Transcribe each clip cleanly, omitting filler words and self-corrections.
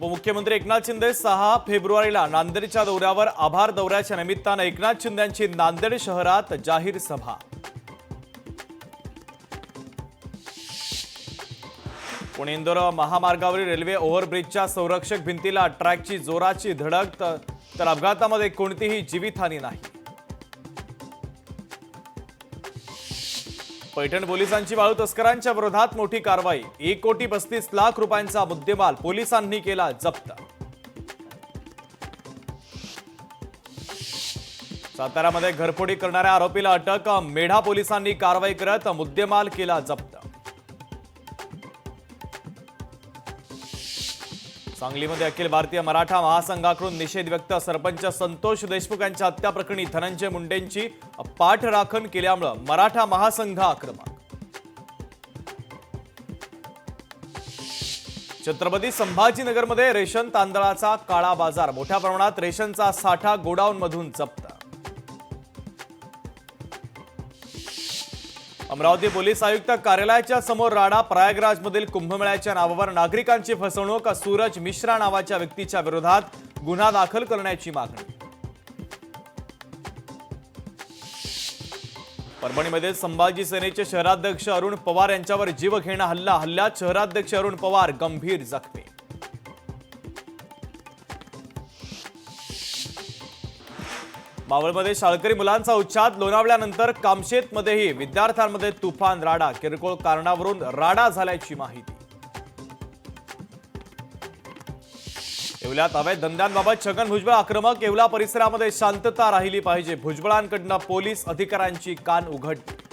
उपमुख्यमंत्री एकनाथ शिंदे 6 फेब्रुवारीला नांदेडच्या दौऱ्यावर. आभार दौऱ्याच्या निमित्तानं एकनाथ शिंदेंची नांदेड शहरात जाहीर सभा. पुणे इंदोर महामार्गावरील रेल्वे ओव्हरब्रिजच्या संरक्षक भिंतीला ट्रॅकची जोराची धडक, तर अपघातामध्ये कोणतीही जीवितहानी नाही. पैठण पोलिसांची वाळू तस्करांच्या विरोधात मोठी कारवाई. 1,35,00,000 रुपयांचा मुद्देमाल पोलिसांनी केला जप्त. साताऱ्यामध्ये घरफोडी करणाऱ्या आरोपीला अटक. मेढा पोलिसांनी कारवाई करत मुद्देमाल केला जप्त. सांगलीमध्ये अखिल भारतीय मराठा महासंघाकडून निषेध व्यक्त. सरपंच संतोष देशमुख यांच्या हत्या प्रकरणी धनंजय मुंडेंची पाठराखण केल्यामुळे मराठा महासंघ आक्रमक. छत्रपती संभाजीनगरमध्ये रेशन तांदळाचा काळा बाजार. मोठ्या प्रमाणात रेशनचा साठा गोडाऊनमधून जप्त. अमरावती पोलीस आयुक्त कार्यालयाच्या समोर राडा. प्रयागराजमधील कुंभमेळ्याच्या नावावर नागरिकांची फसवणूक. सूरज मिश्रा नावाच्या व्यक्तीच्या विरोधात गुन्हा दाखल करण्याची मागणी. परभणीमध्ये संभाजी सेनेचे शहराध्यक्ष अरुण पवार यांच्यावर जीवघेणा हल्ला. हल्ल्यात शहराध्यक्ष अरुण पवार गंभीर जखमी. मावळमध्ये शाळकरी मुलांचा उच्छाद. लोणावळ्यानंतर कामशेतमध्येही विद्यार्थ्यांमध्ये तुफान राडा. किरकोळ कारणावरून राडा झाल्याची माहिती. येवल्यात अवैध धंद्यांबाबत छगन भुजबळ आक्रमक. येवला परिसरामध्ये शांतता राहिली पाहिजे. भुजबळांकडून पोलीस अधिकाऱ्यांची कान उघडली.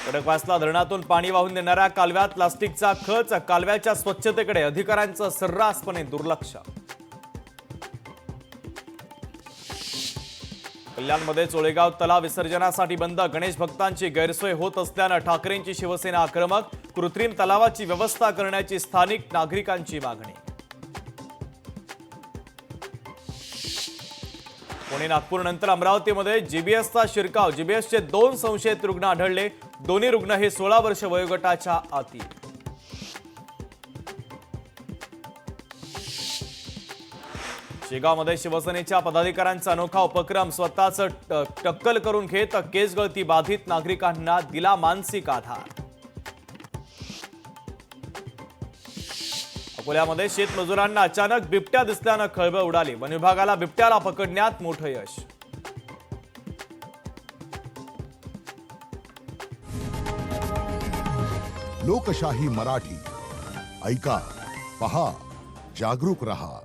खडकवासला धरणातून पाणी वाहून नेणाऱ्या कालव्यात प्लास्टिकचा खच. कालव्याच्या स्वच्छतेकडे अधिकाऱ्यांचं सर्रासपणे दुर्लक्ष. कल्याणमध्ये चोळेगाव तलाव विसर्जनासाठी बंद. गणेश भक्तांची गैरसोय होत असल्यानं ठाकरेंची शिवसेना आक्रमक. कृत्रिम तलावाची व्यवस्था करण्याची स्थानिक नागरिकांची मागणी. पुणे नागपूर नंतर अमरावतीमध्ये जीबीएसचा शिरकाव. जीबीएसचे 2 संशयित रुग्ण आढळले. दोन्ही रुग्ण हे 16 वर्ष वयोगटाच्या आतील. शेगावमध्ये शिवसेनेच्या पदाधिकाऱ्यांचा अनोखा उपक्रम. स्वतःच टक्कल करून घेत केस गळती बाधित नागरिकांना दिला मानसिक आधार. अकोल्यामध्ये शेतमजुरांना अचानक बिबट्या दिसल्यानं खळबळ उडाली. वन विभागाला बिबट्याला पकडण्यात मोठं यश. लोकशाही मराठी ऐका, पहा, जागरूक रहा.